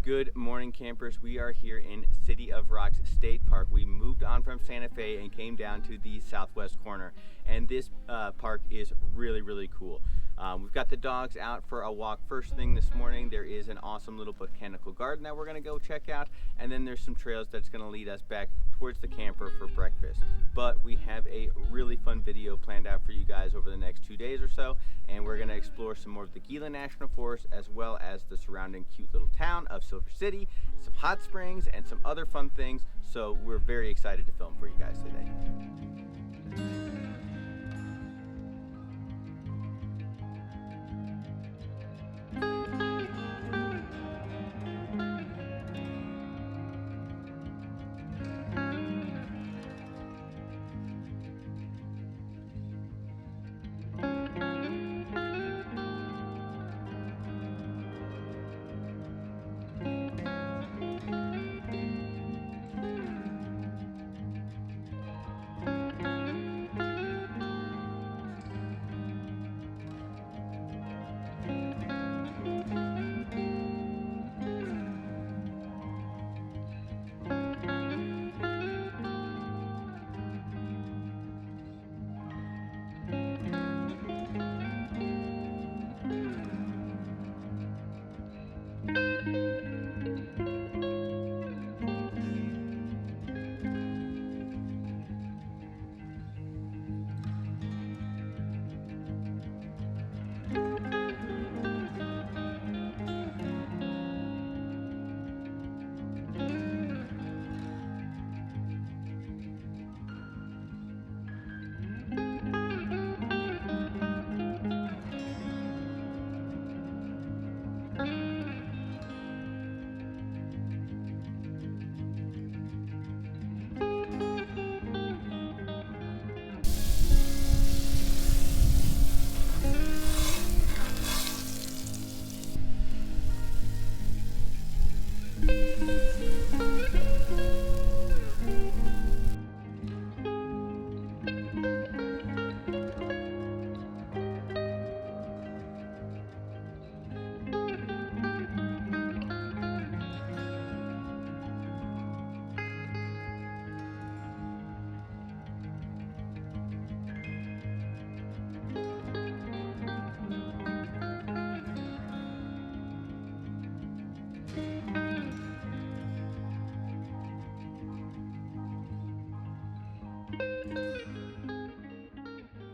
Good morning, campers. We are here in City of Rocks State Park. We moved on from Santa Fe and came down to the southwest corner, and this park is really cool. We've got the dogs out for a walk first thing this morning. There is an awesome little botanical garden that we're going to go check out, and then there's some trails that's going to lead us back towards the camper for breakfast. But we have a really fun video planned out for you guys over the next 2 days or so, and we're going to explore some more of the Gila National Forest as well as the surrounding cute little town of Silver City, some hot springs, and some other fun things. So we're very excited to film for you guys today.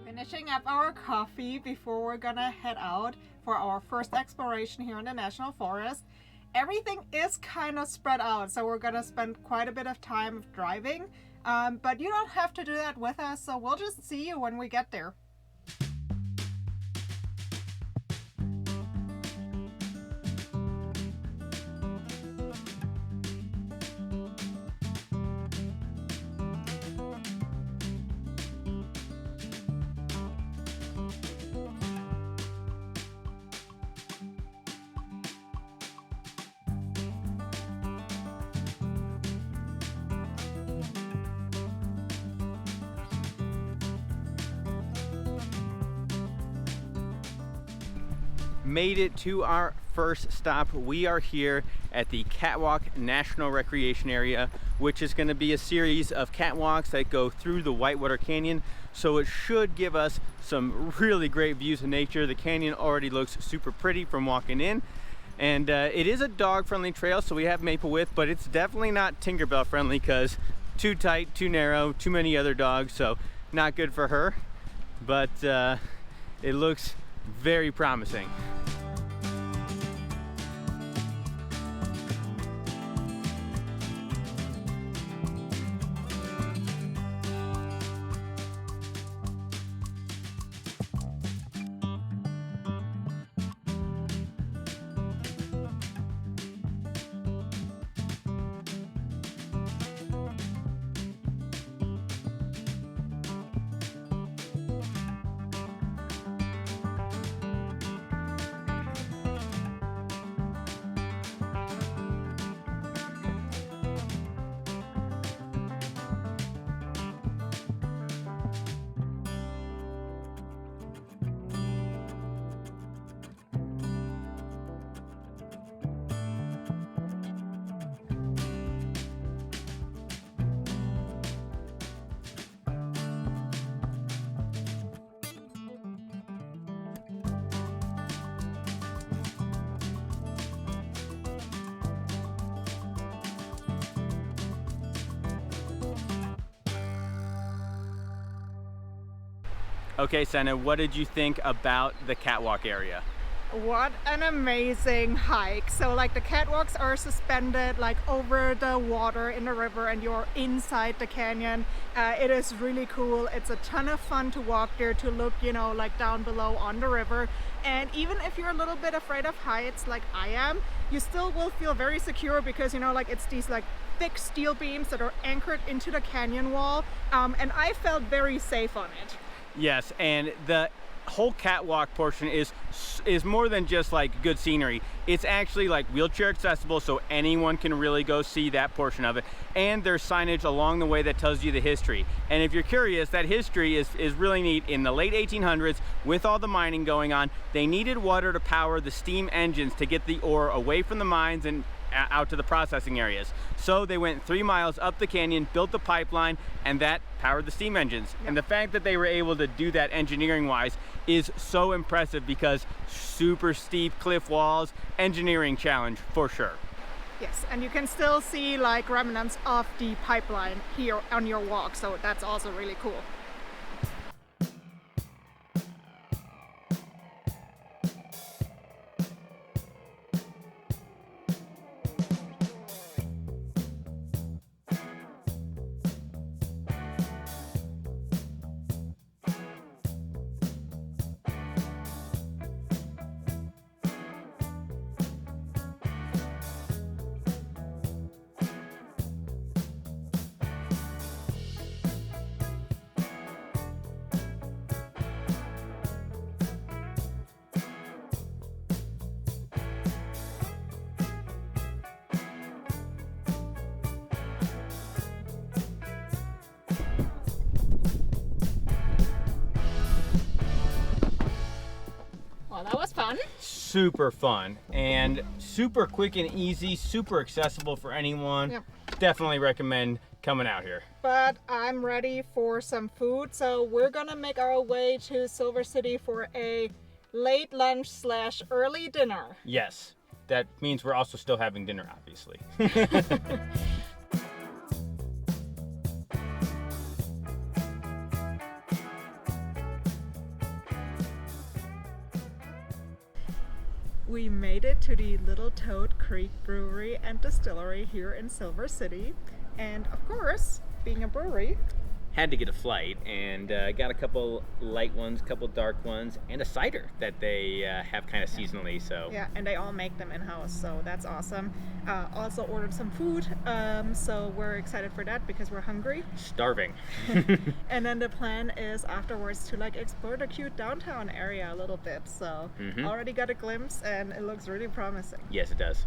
Finishing up our coffee before we're gonna head out for our first exploration here in the National Forest. Everything is kind of spread out, so we're gonna spend quite a bit of time driving, but you don't have to do that with us, so we'll just see you when we get there. Made it to our first stop. We are here at the Catwalk National Recreation Area, which is going to be a series of catwalks that go through the Whitewater Canyon. So it should give us some really great views of nature. The canyon already looks super pretty from walking in, and it is a dog-friendly trail, so we have maple width, but it's definitely not Tinkerbell friendly because too tight, too narrow, too many other dogs, so not good for her. But it looks very promising. Okay, Senta, what did you think about the catwalk area? What an amazing hike. So like the catwalks are suspended like over the water in the river and you're inside the canyon. It is really cool. It's a ton of fun to walk there, to look, you know, like down below on the river. And even if you're a little bit afraid of heights like I am, you still will feel very secure because, you know, like it's these like thick steel beams that are anchored into the canyon wall. And I felt very safe on it. Yes, and the whole catwalk portion is more than just like good scenery. It's actually like wheelchair accessible, so anyone can really go see that portion of it. And there's signage along the way that tells you the history. And if you're curious, that history is really neat. In the late 1800s, with all the mining going on, they needed water to power the steam engines to get the ore away from the mines and out to the processing areas. So they went 3 miles up the canyon, built the pipeline, and that powered the steam engines. Yep. And the fact that they were able to do that engineering wise is so impressive, because super steep cliff walls, engineering challenge for sure. Yes, and you can still see like remnants of the pipeline here on your walk, so that's also really cool. That was fun. Super fun and super quick and easy, super accessible for anyone. Yep. Definitely recommend coming out here. But I'm ready for some food, so we're gonna make our way to Silver City for a late lunch / early dinner. Yes, that means we're also still having dinner, obviously. We made it to the Little Toad Creek Brewery and Distillery here in Silver City. And of course, being a brewery, had to get a flight, and got a couple light ones, couple dark ones, and a cider that they have kind of seasonally. So yeah, and they all make them in-house, so that's awesome. Also ordered some food, so we're excited for that because we're hungry. Starving. And then the plan is afterwards to like explore the cute downtown area a little bit. So already got a glimpse and it looks really promising. Yes, it does.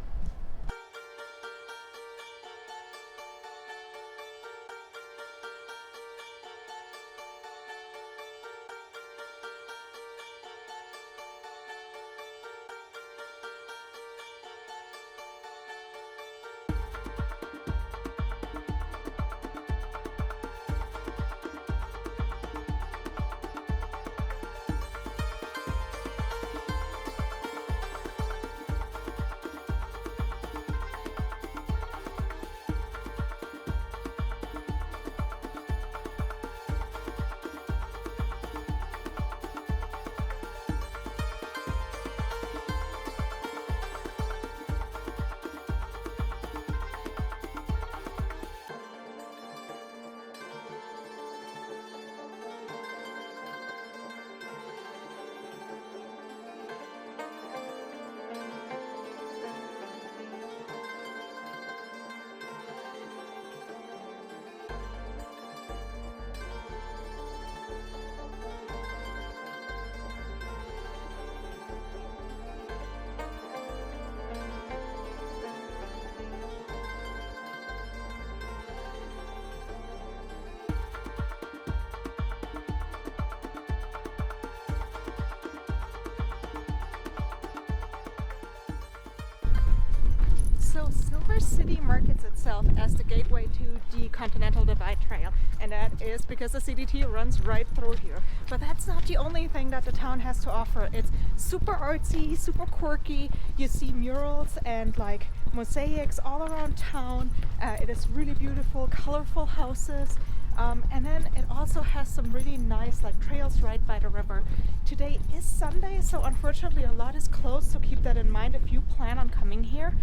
So Silver City markets itself as the gateway to the Continental Divide Trail, and that is because the CDT runs right through here. But that's not the only thing that the town has to offer. It's super artsy, super quirky. You see murals and like mosaics all around town. It is really beautiful, colorful houses. And then it also has some really nice like trails right by the river. Today is Sunday, so unfortunately a lot is closed, so keep that in mind if you plan on coming here.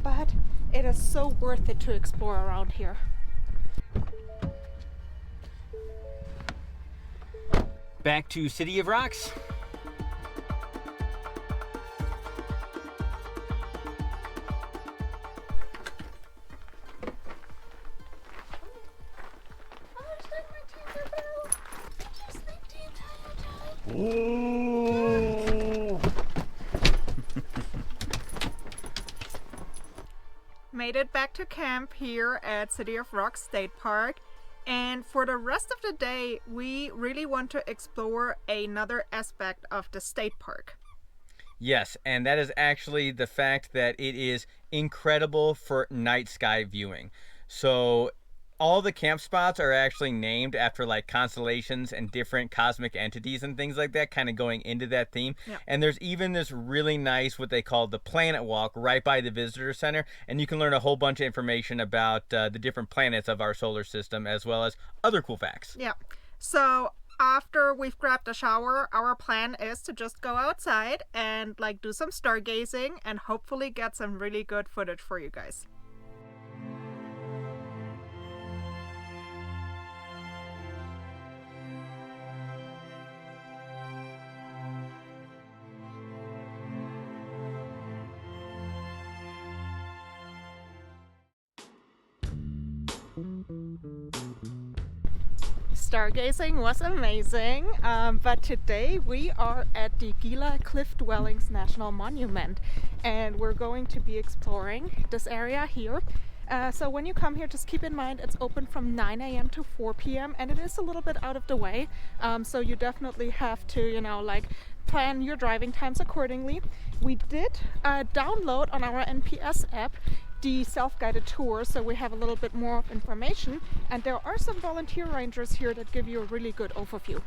But it is so worth it to explore around here. Back to City of Rocks. Made it back to camp here at City of Rocks State Park, and for the rest of the day we really want to explore another aspect of the state park. Yes, and that is actually the fact that it is incredible for night sky viewing. So all the camp spots are actually named after like constellations and different cosmic entities and things like that, kind of going into that theme. Yeah. And there's even this really nice what they call the planet walk right by the visitor center, and you can learn a whole bunch of information about the different planets of our solar system as well as other cool facts. Yeah, so after we've grabbed a shower, our plan is to just go outside and like do some stargazing and hopefully get some really good footage for you guys. Stargazing was amazing, but today we are at the Gila Cliff Dwellings National Monument and we're going to be exploring this area here. So when you come here, just keep in mind it's open from 9 a.m. to 4 p.m. and it is a little bit out of the way, so you definitely have to, you know, like plan your driving times accordingly. We did download on our NPS app the self-guided tour, so we have a little bit more of information, and there are some volunteer rangers here that give you a really good overview.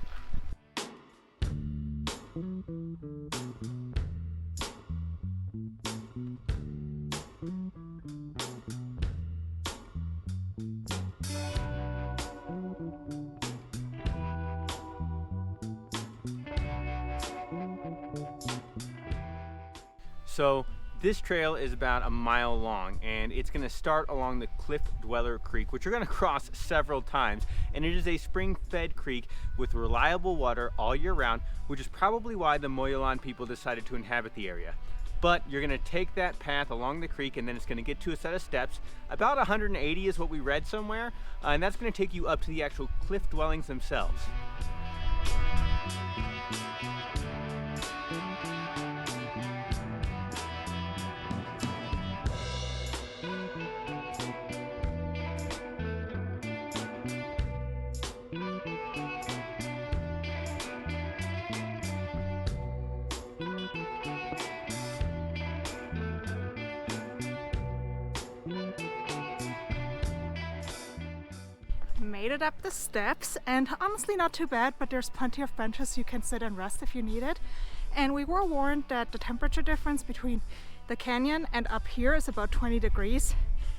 So this trail is about a mile long, and it's going to start along the Cliff Dweller Creek, which you're going to cross several times, and it is a spring-fed creek with reliable water all year round, which is probably why the Mogollon people decided to inhabit the area. But you're going to take that path along the creek, and then it's going to get to a set of steps. About 180 is what we read somewhere, and that's going to take you up to the actual cliff dwellings themselves. Made it up the steps, and honestly not too bad, but there's plenty of benches you can sit and rest if you need it. And we were warned that the temperature difference between the canyon and up here is about 20 degrees,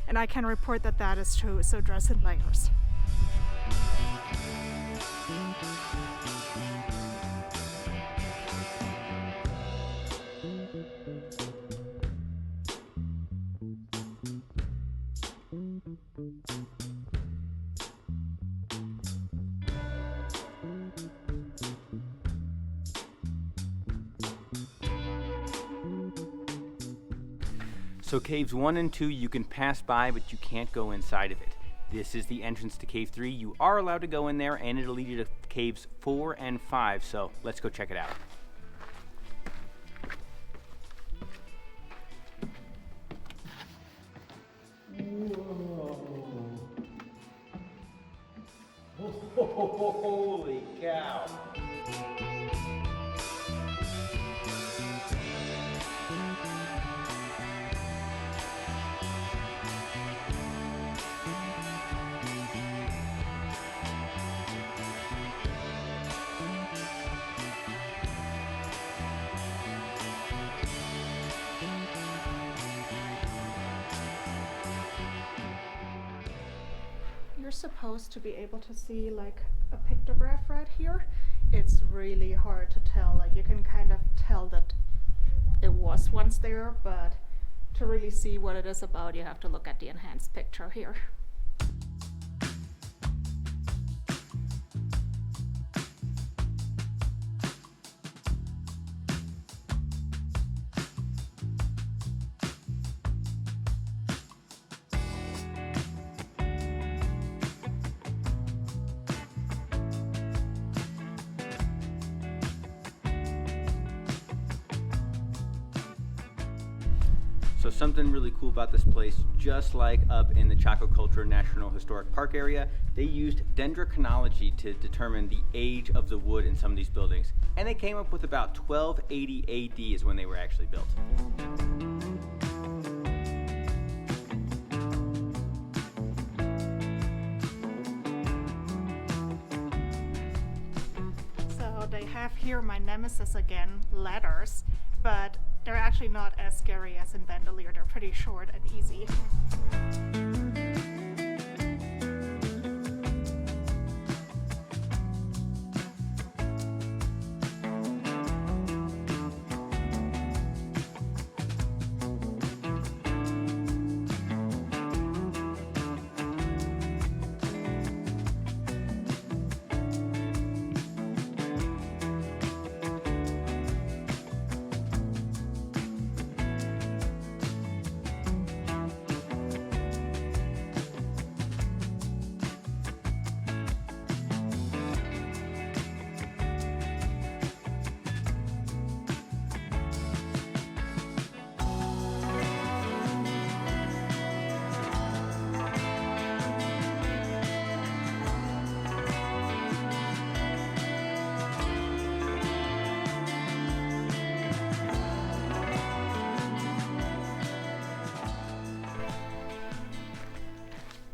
and I can report that that is true, so dress in layers. So caves 1 and 2 you can pass by, but you can't go inside of it. This is the entrance to cave 3. You are allowed to go in there, and it'll lead you to caves 4 and 5. So let's go check it out. Whoa. Holy cow. You're supposed to be able to see like a pictograph right here. It's really hard to tell. Like you can kind of tell that it was once there, but to really see what it is about, you have to look at the enhanced picture here. So something really cool about this place, just like up in the Chaco National Historic Park area, they used dendrochronology to determine the age of the wood in some of these buildings. And they came up with about 1280 AD is when they were actually built. So they have here my nemesis again, ladders, but they're actually not as scary as in Bandelier. They're pretty short and easy.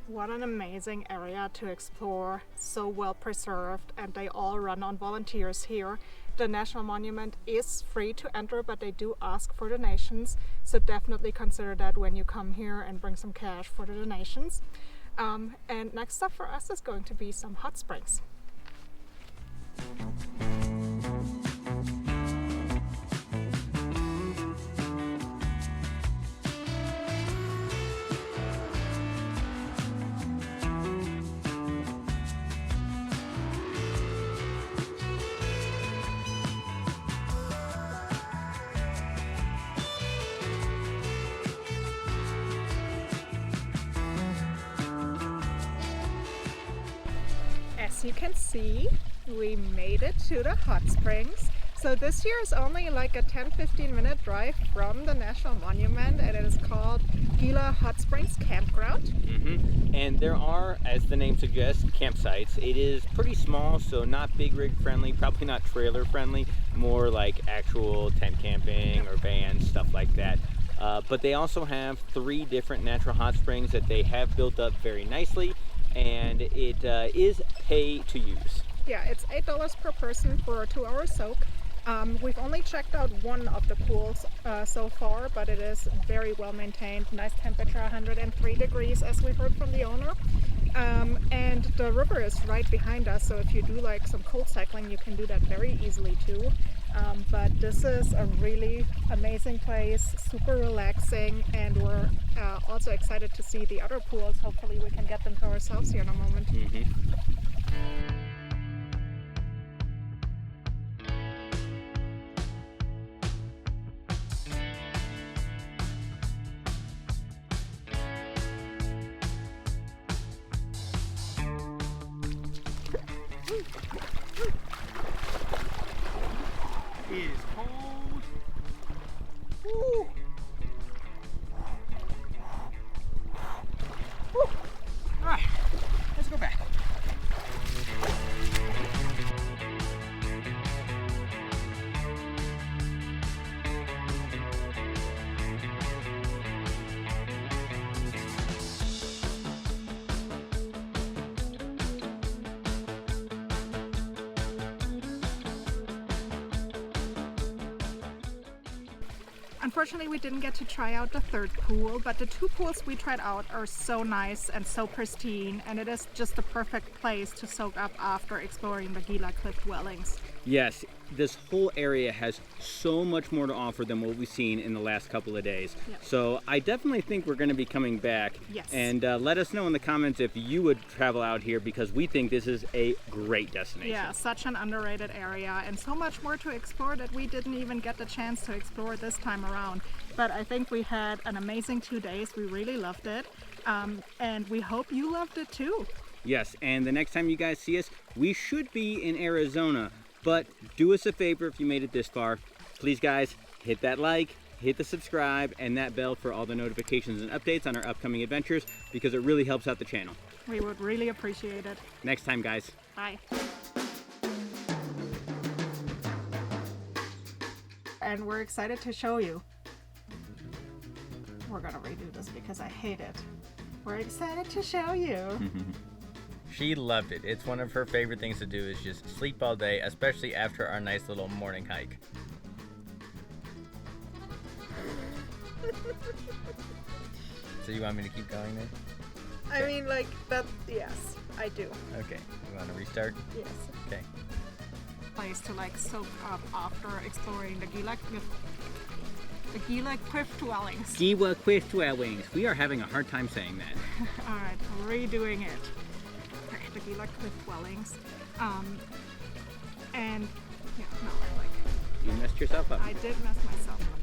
What an amazing area to explore, so well preserved, and they all run on volunteers here. The National Monument is free to enter, but they do ask for donations, so definitely consider that when you come here and bring some cash for the donations. And next up for us is going to be some hot springs. As you can see, we made it to the hot springs. So this year is only like a 10-15 minute drive from the National Monument, and it is called Gila Hot Springs Campground. And there are, as the name suggests, campsites. It is pretty small, so not big rig friendly, probably not trailer friendly, more like actual tent camping or vans, stuff like that. But they also have 3 different natural hot springs that they have built up very nicely, and it is pay to use. Yeah, it's $8 per person for a 2-hour soak. We've only checked out one of the pools so far, but it is very well maintained. Nice temperature, 103 degrees, as we heard from the owner. And the river is right behind us, so if you do like some cold cycling, you can do that very easily too. But this is a really amazing place, super relaxing, and we're also excited to see the other pools. Hopefully we can get them to ourselves here in a moment. It is cold. Woo. Woo. All right, let's go back. Unfortunately, we didn't get to try out the third pool, but the 2 pools we tried out are so nice and so pristine, and it is just the perfect place to soak up after exploring the Gila cliff dwellings. Yes, this whole area has so much more to offer than what we've seen in the last couple of days. Yep. So I definitely think we're going to be coming back. Yes. And let us know in the comments if you would travel out here, because we think this is a great destination. Yeah, such an underrated area and so much more to explore that we didn't even get the chance to explore this time around. But I think we had an amazing 2 days. We really loved it. And we hope you loved it too. Yes, and the next time you guys see us, we should be in Arizona. But do us a favor if you made it this far. Please, guys, hit that like, hit the subscribe, and that bell for all the notifications and updates on our upcoming adventures, because it really helps out the channel. We would really appreciate it. Next time, guys. Bye. And we're excited to show you. We're gonna redo this because I hate it. We're excited to show you. She loved it. It's one of her favorite things to do is just sleep all day, especially after our nice little morning hike. So you want me to keep going then? I mean, like, that, yes, I do. Okay. You want to restart? Yes. Okay. Place to like soak up after exploring the Gila cliff dwellings. Gila cliff dwellings. We are having a hard time saying that. All right, redoing it. Okay, the Gila cliff dwellings. And yeah, no, I like it. You messed yourself up. I did mess myself up.